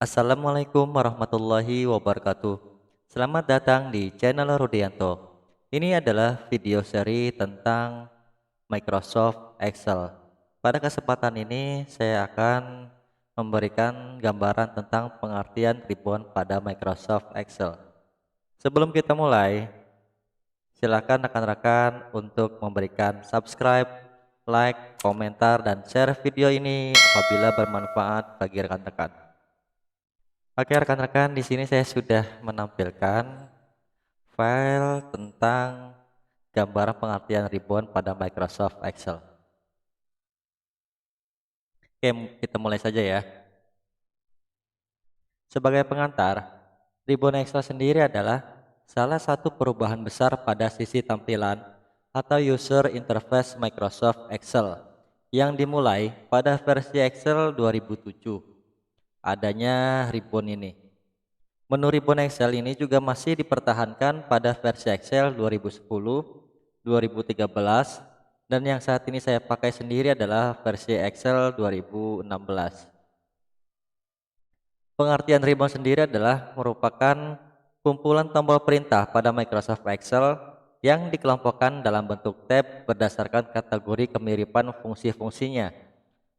Assalamualaikum warahmatullahi wabarakatuh. Selamat datang di channel Rudianto. Ini adalah video seri tentang Microsoft Excel. Pada kesempatan ini saya akan memberikan gambaran tentang pengertian ribbon pada Microsoft Excel. Sebelum kita mulai, silakan rekan-rekan untuk memberikan subscribe, like, komentar, dan share video ini apabila bermanfaat bagi rekan-rekan. Oke rekan-rekan, di sini saya sudah menampilkan file tentang gambaran pengertian ribbon pada Microsoft Excel. Oke, kita mulai saja ya. Sebagai pengantar, ribbon Excel sendiri adalah salah satu perubahan besar pada sisi tampilan atau user interface Microsoft Excel yang dimulai pada versi Excel 2007. Adanya ribbon ini. Menu ribbon Excel ini juga masih dipertahankan pada versi Excel 2010, 2013, dan yang saat ini saya pakai sendiri adalah versi Excel 2016. Pengertian ribbon sendiri adalah merupakan kumpulan tombol perintah pada Microsoft Excel yang dikelompokkan dalam bentuk tab berdasarkan kategori kemiripan fungsi-fungsinya,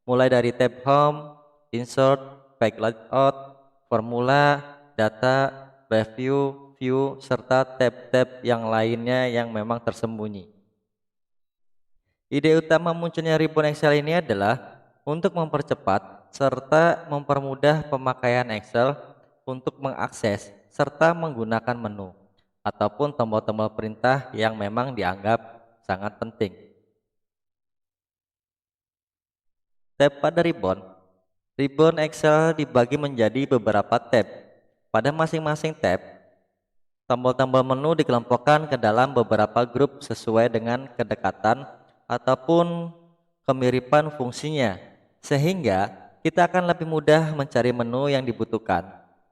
mulai dari tab Home, Insert, Page Layout, Formula, Data, Review, View, serta tab-tab yang lainnya yang memang tersembunyi. Ide utama munculnya ribbon Excel ini adalah untuk mempercepat serta mempermudah pemakaian Excel untuk mengakses serta menggunakan menu ataupun tombol-tombol perintah yang memang dianggap sangat penting. Tab pada ribbon. Ribbon Excel dibagi menjadi beberapa tab. Pada masing-masing tab, tombol-tombol menu dikelompokkan ke dalam beberapa grup sesuai dengan kedekatan ataupun kemiripan fungsinya, sehingga kita akan lebih mudah mencari menu yang dibutuhkan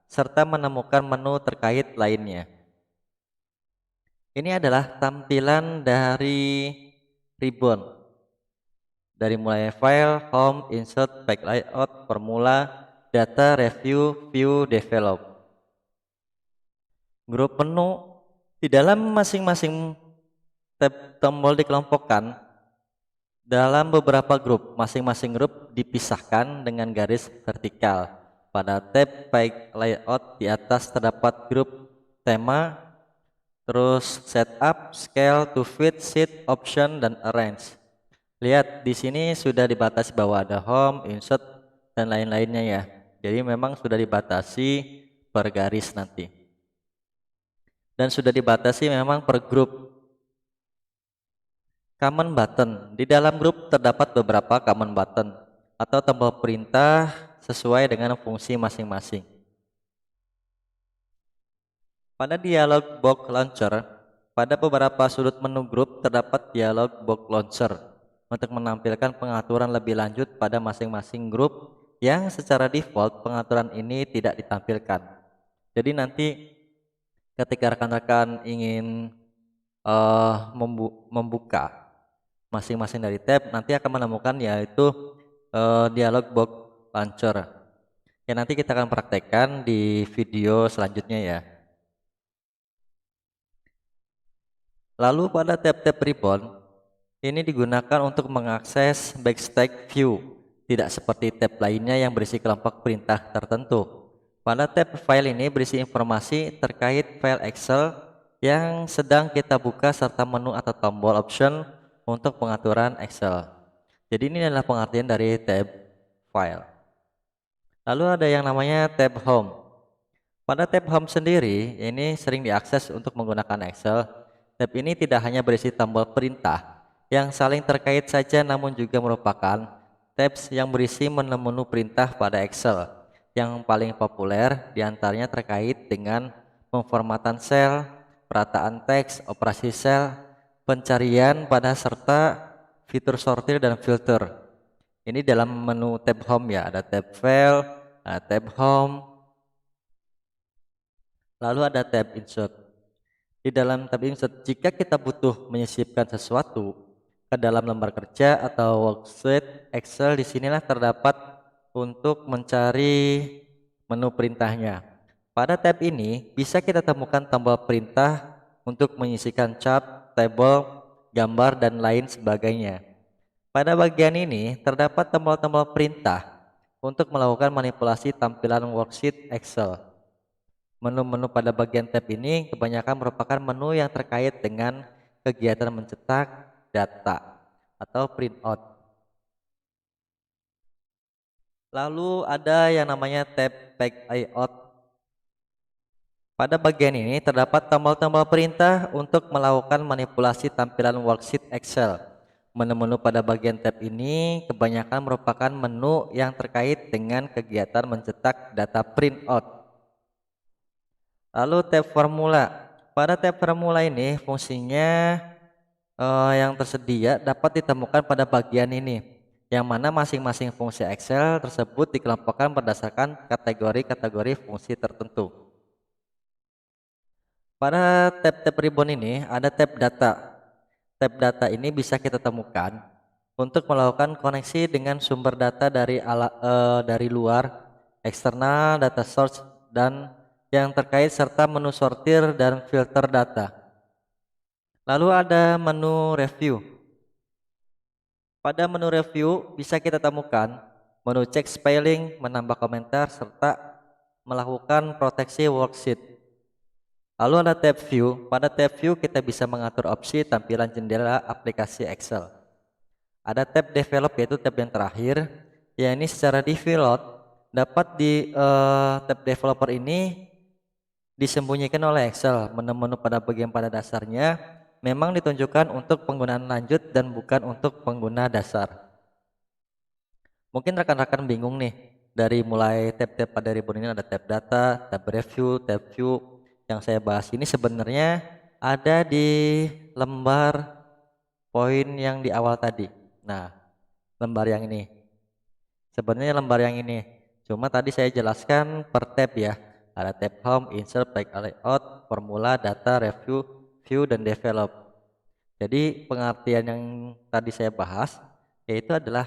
serta menemukan menu terkait lainnya. Ini adalah tampilan dari ribbon, dari mulai file, home, insert, page layout, formula, data, review, view, develop. Grup menu di dalam masing-masing tab tombol dikelompokkan dalam beberapa grup. Masing-masing grup dipisahkan dengan garis vertikal. Pada tab page layout di atas terdapat grup tema, terus setup, scale, to fit, sheet, option, dan arrange. Lihat di sini sudah dibatasi bahwa ada home, insert, dan lain-lainnya ya. Jadi memang sudah dibatasi per garis nanti. Dan sudah dibatasi memang per grup. Command button. Di dalam grup terdapat beberapa command button atau tombol perintah sesuai dengan fungsi masing-masing. Pada dialog box launcher, pada beberapa sudut menu grup terdapat dialog box launcher untuk menampilkan pengaturan lebih lanjut pada masing-masing grup yang secara default pengaturan ini tidak ditampilkan. Jadi nanti ketika rekan-rekan ingin membuka masing-masing dari tab, nanti akan menemukan yaitu dialog box launcher. Ya nanti kita akan praktekkan di video selanjutnya ya. Lalu pada tab-tab ribbon ini digunakan untuk mengakses backstage view, tidak seperti tab lainnya yang berisi kelompok perintah tertentu. Pada tab file ini berisi informasi terkait file Excel yang sedang kita buka serta menu atau tombol option untuk pengaturan Excel. Jadi ini adalah pengertian dari tab file. Lalu ada yang namanya tab home. Pada tab home sendiri ini sering diakses untuk menggunakan Excel. Tab ini tidak hanya berisi tombol perintah yang saling terkait saja, namun juga merupakan tabs yang berisi menu-menu perintah pada Excel. Yang paling populer diantaranya terkait dengan pemformatan sel, perataan teks, operasi sel, pencarian pada serta fitur sortir dan filter. Ini dalam menu tab home ya, ada tab file, ada tab home, lalu ada tab insert. Di dalam tab insert, jika kita butuh menyisipkan sesuatu ke dalam lembar kerja atau worksheet Excel, disinilah terdapat untuk mencari menu perintahnya. Pada tab ini bisa kita temukan tombol perintah untuk menyisikan chart, table, gambar, dan lain sebagainya. Pada bagian ini terdapat tombol-tombol perintah untuk melakukan manipulasi tampilan worksheet Excel. Menu-menu pada bagian tab ini kebanyakan merupakan menu yang terkait dengan kegiatan mencetak data atau printout. Lalu ada yang namanya tab page layout. Pada bagian ini terdapat tombol-tombol perintah untuk melakukan manipulasi tampilan worksheet Excel. Menu-menu pada bagian tab ini kebanyakan merupakan menu yang terkait dengan kegiatan mencetak data printout. Lalu tab formula. Pada tab formula ini fungsinya yang tersedia dapat ditemukan pada bagian ini, yang mana masing-masing fungsi Excel tersebut dikelompokkan berdasarkan kategori-kategori fungsi tertentu. Pada tab-tab ribbon ini ada tab data. Tab data ini bisa kita temukan untuk melakukan koneksi dengan sumber data dari luar, eksternal, data source, dan yang terkait serta menu sortir dan filter data. Lalu ada menu review. Pada menu review bisa kita temukan menu cek spelling, menambah komentar, serta melakukan proteksi worksheet. Lalu ada tab view. Pada tab view kita bisa mengatur opsi tampilan jendela aplikasi Excel. Ada tab develop, yaitu tab yang terakhir, yang ini secara default dapat di tab developer ini disembunyikan oleh Excel. Menu-menu pada bagian pada dasarnya memang ditunjukkan untuk penggunaan lanjut dan bukan untuk pengguna dasar. Mungkin rekan-rekan bingung nih, dari mulai tab-tab pada ribbon ini ada tab data, tab review, tab view. Yang saya bahas ini sebenarnya ada di lembar poin yang di awal tadi. Nah, lembar yang ini. Sebenarnya lembar yang ini. Cuma tadi saya jelaskan per tab ya. Ada tab home, insert, page layout, formula, data, review, view, dan develop. Jadi pengertian yang tadi saya bahas yaitu adalah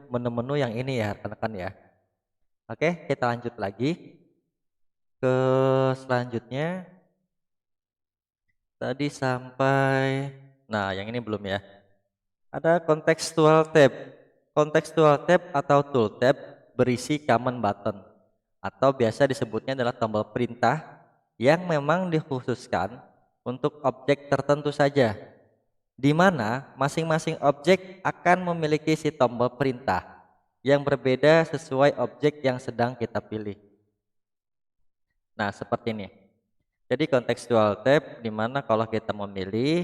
menu-menu yang ini ya rekan-rekan ya. Oke, kita lanjut lagi ke selanjutnya. Tadi sampai, nah yang ini belum ya. Ada contextual tab. Contextual tab atau tool tab berisi command button atau biasa disebutnya adalah tombol perintah yang memang dikhususkan untuk objek tertentu saja, di mana masing-masing objek akan memiliki si tombol perintah yang berbeda sesuai objek yang sedang kita pilih. Nah, seperti ini. Jadi contextual tab di mana kalau kita memilih,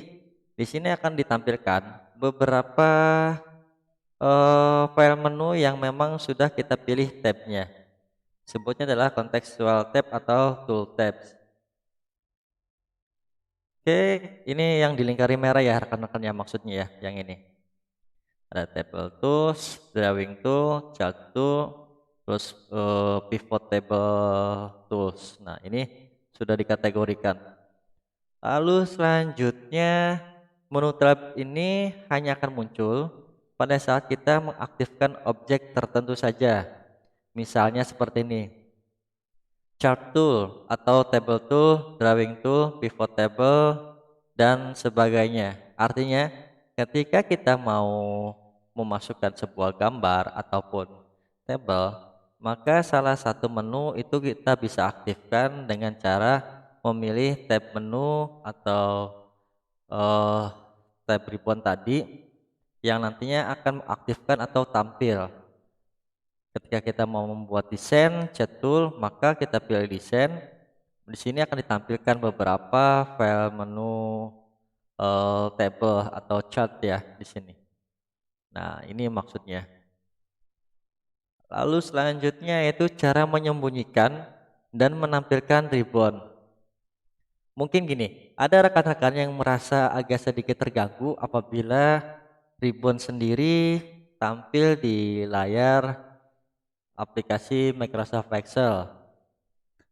di sini akan ditampilkan beberapa file menu yang memang sudah kita pilih tabnya. Sebutnya adalah contextual tab atau tool tabs. Oke, ini yang dilingkari merah ya rekan-rekan ya, maksudnya ya, yang ini. Ada table tools, drawing tool, chart tool, terus pivot table tools. Nah, ini sudah dikategorikan. Lalu selanjutnya menu tab ini hanya akan muncul pada saat kita mengaktifkan objek tertentu saja. Misalnya seperti ini. Chart tool atau table tool, drawing tool, pivot table, dan sebagainya. Artinya ketika kita mau memasukkan sebuah gambar ataupun table, maka salah satu menu itu kita bisa aktifkan dengan cara memilih tab menu atau tab ribbon tadi yang nantinya akan mengaktifkan atau tampil. Ketika kita mau membuat desain chat tool, maka kita pilih desain. Di sini akan ditampilkan beberapa file menu table atau chart ya di sini. Nah, ini maksudnya. Lalu selanjutnya yaitu cara menyembunyikan dan menampilkan ribbon. Mungkin gini, ada rekan-rekan yang merasa agak sedikit terganggu apabila ribbon sendiri tampil di layar aplikasi Microsoft Excel.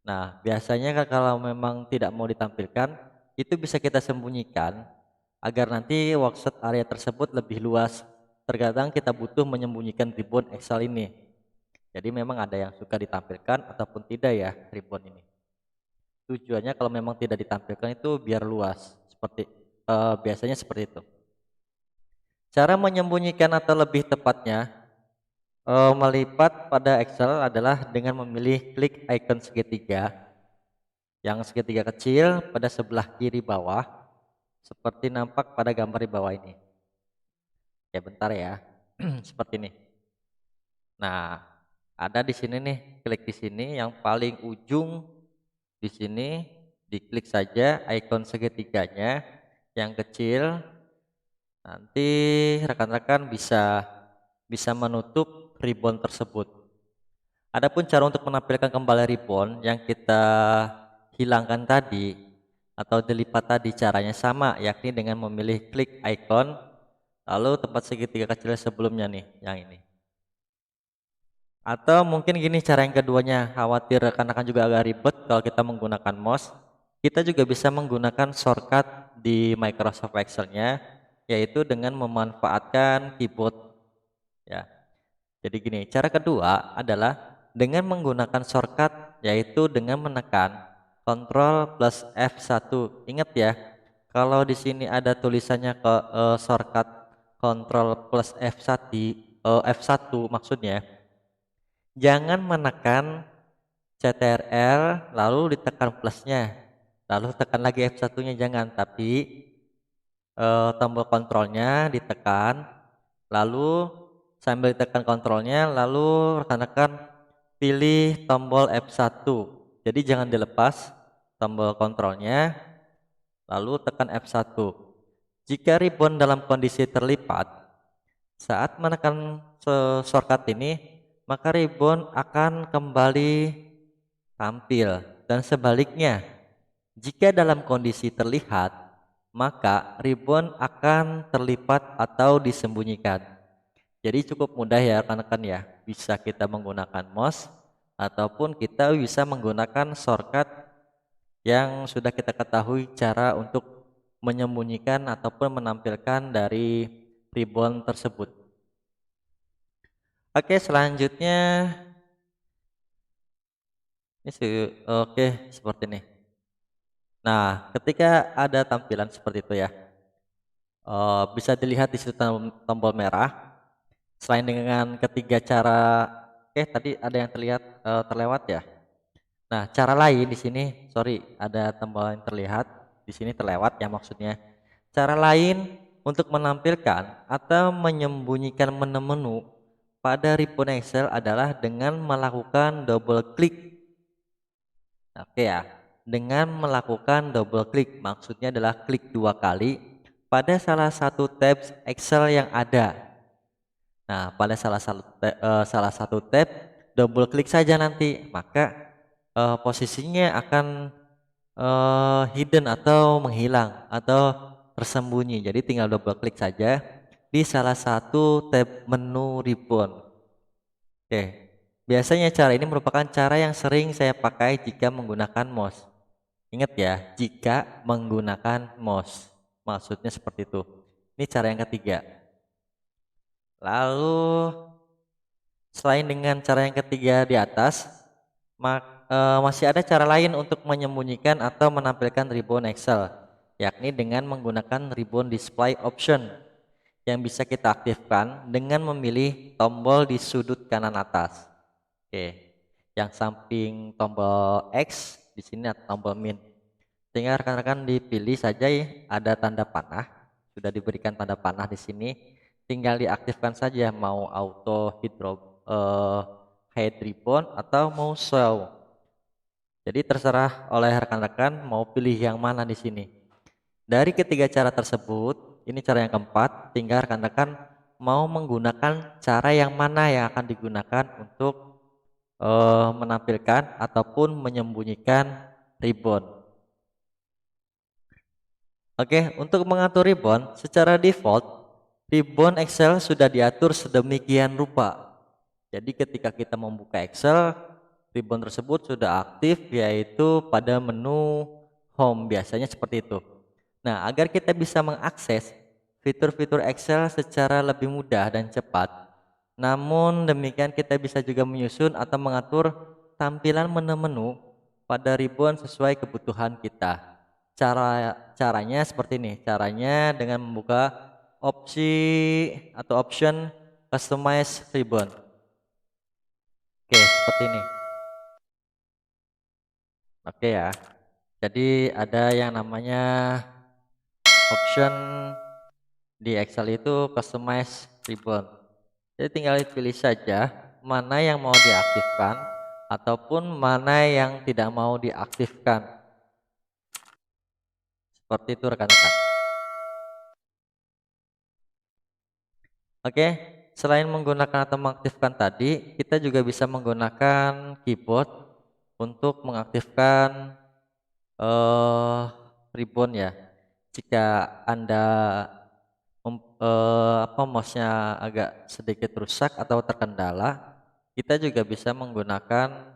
Nah, biasanya kalau memang tidak mau ditampilkan, itu bisa kita sembunyikan agar nanti worksheet area tersebut lebih luas. Terkadang kita butuh menyembunyikan ribbon Excel ini. Jadi memang ada yang suka ditampilkan ataupun tidak ya ribbon ini. Tujuannya kalau memang tidak ditampilkan itu biar luas, biasanya seperti itu. Cara menyembunyikan atau lebih tepatnya melipat pada Excel adalah dengan memilih klik icon segitiga, yang segitiga kecil pada sebelah kiri bawah, seperti nampak pada gambar di bawah ini. Ya bentar ya, seperti ini. Nah, ada di sini nih, klik di sini yang paling ujung di sini, diklik saja icon segitiganya yang kecil. Nanti rekan-rekan bisa menutup ribbon tersebut. Adapun cara untuk menampilkan kembali ribbon yang kita hilangkan tadi atau dilipat tadi caranya sama, yakni dengan memilih klik icon lalu tempat segitiga kecil sebelumnya nih, yang ini. Atau mungkin gini cara yang keduanya, khawatir rekan-rekan juga agak ribet kalau kita menggunakan mouse, kita juga bisa menggunakan shortcut di Microsoft Excel-nya, yaitu dengan memanfaatkan keyboard ya. Jadi gini, cara kedua adalah dengan menggunakan shortcut, yaitu dengan menekan Ctrl plus F1. Ingat ya, kalau di sini ada tulisannya shortcut Ctrl plus F1 maksudnya, jangan menekan CTRL lalu ditekan plusnya, lalu tekan lagi F1-nya jangan, tapi tombol kontrolnya ditekan, lalu sambil tekan kontrolnya, lalu rekan-rekan pilih tombol F1. Jadi jangan dilepas tombol kontrolnya, lalu tekan F1. Jika ribbon dalam kondisi terlipat, saat menekan shortcut ini, maka ribbon akan kembali tampil, dan sebaliknya, jika dalam kondisi terlihat, maka ribbon akan terlipat atau disembunyikan. Jadi cukup mudah ya rekan-rekan ya, bisa kita menggunakan mouse ataupun kita bisa menggunakan shortcut yang sudah kita ketahui cara untuk menyembunyikan ataupun menampilkan dari ribbon tersebut. Oke, selanjutnya seperti ini. Nah, ketika ada tampilan seperti itu ya, bisa dilihat di situ tombol merah. Selain dengan ketiga cara, tadi ada yang terlewat ya. Nah, cara lain di sini, sorry, ada tombol yang terlihat di sini terlewat ya maksudnya. Cara lain untuk menampilkan atau menyembunyikan menu-menu pada ribbon Excel adalah dengan melakukan double klik. Oke ya, dengan melakukan double klik, maksudnya adalah klik 2 kali pada salah satu tab Excel yang ada. Nah, pada salah satu tab double klik saja nanti, maka posisinya akan hidden atau menghilang atau tersembunyi. Jadi tinggal double klik saja di salah satu tab menu ribbon. Oke. Biasanya cara ini merupakan cara yang sering saya pakai jika menggunakan mouse. Ingat ya, jika menggunakan mouse. Maksudnya seperti itu. Ini cara yang ketiga. Lalu selain dengan cara yang ketiga di atas, masih ada cara lain untuk menyembunyikan atau menampilkan ribbon Excel, yakni dengan menggunakan ribbon display option yang bisa kita aktifkan dengan memilih tombol di sudut kanan atas. Oke, yang samping tombol X di sini ada tombol min. Sehingga rekan-rekan dipilih saja ya, ada tanda panah, sudah diberikan tanda panah di sini. Tinggal diaktifkan saja mau auto hide ribbon atau mau show. Jadi terserah oleh rekan-rekan mau pilih yang mana di sini. Dari ketiga cara tersebut, ini cara yang keempat, tinggal rekan-rekan mau menggunakan cara yang mana yang akan digunakan untuk menampilkan ataupun menyembunyikan ribbon. Oke, untuk mengatur ribbon, secara default ribbon Excel sudah diatur sedemikian rupa. Jadi ketika kita membuka Excel, ribbon tersebut sudah aktif yaitu pada menu home, biasanya seperti itu. Nah, agar kita bisa mengakses fitur-fitur Excel secara lebih mudah dan cepat, Namun demikian kita bisa juga menyusun atau mengatur tampilan menu-menu pada ribbon sesuai kebutuhan kita. Caranya seperti ini. Caranya dengan membuka opsi atau option customize ribbon. Oke, seperti ini. Oke ya. Jadi ada yang namanya option di Excel itu customize ribbon. Jadi tinggal pilih saja mana yang mau diaktifkan ataupun mana yang tidak mau diaktifkan. Seperti itu rekan-rekan. Oke, selain menggunakan atau mengaktifkan tadi, kita juga bisa menggunakan keyboard untuk mengaktifkan ribbon ya. Jika Anda mouse-nya agak sedikit rusak atau terkendala, kita juga bisa menggunakan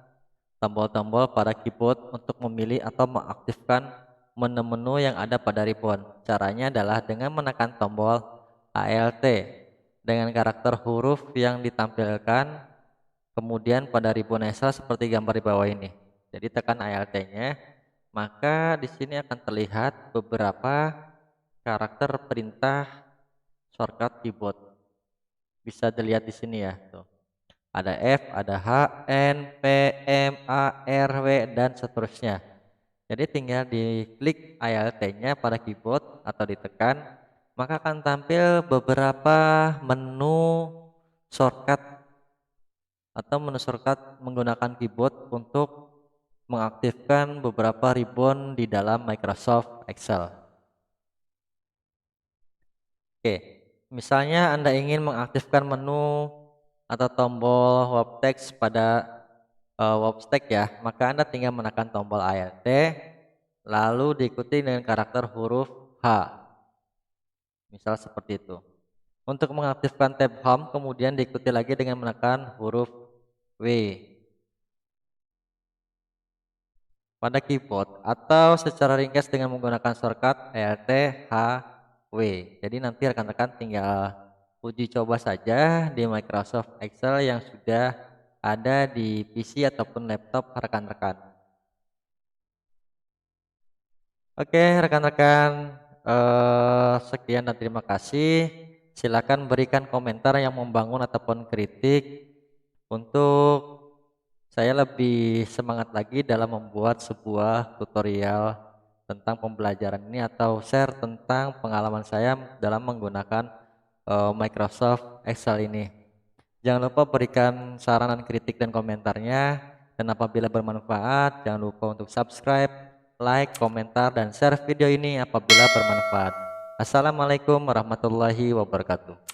tombol-tombol pada keyboard untuk memilih atau mengaktifkan menu-menu yang ada pada ribbon. Caranya adalah dengan menekan tombol Alt dengan karakter huruf yang ditampilkan kemudian pada ribbon Excel seperti gambar di bawah ini. Jadi tekan Alt-nya, maka di sini akan terlihat beberapa karakter perintah shortcut keyboard. Bisa dilihat di sini ya, tuh. Ada F, ada H, N, P, M, A, R, W, dan seterusnya. Jadi tinggal diklik Alt-nya pada keyboard atau ditekan, maka akan tampil beberapa menu shortcut atau menu shortcut menggunakan keyboard untuk mengaktifkan beberapa ribbon di dalam Microsoft Excel. Oke, misalnya Anda ingin mengaktifkan menu atau tombol wrap text pada wrap text ya, maka Anda tinggal menekan tombol Alt lalu diikuti dengan karakter huruf H. Misal seperti itu. Untuk mengaktifkan tab home kemudian diikuti lagi dengan menekan huruf W pada keyboard atau secara ringkas dengan menggunakan shortcut Alt H W. Jadi nanti rekan-rekan tinggal uji coba saja di Microsoft Excel yang sudah ada di PC ataupun laptop rekan-rekan. Oke rekan-rekan, sekian dan terima kasih. Silakan berikan komentar yang membangun ataupun kritik untuk saya lebih semangat lagi dalam membuat sebuah tutorial tentang pembelajaran ini atau share tentang pengalaman saya dalam menggunakan Microsoft Excel ini. Jangan lupa berikan saran dan kritik dan komentarnya, dan apabila bermanfaat jangan lupa untuk subscribe, like, komentar, dan share video ini apabila bermanfaat. Assalamualaikum warahmatullahi wabarakatuh.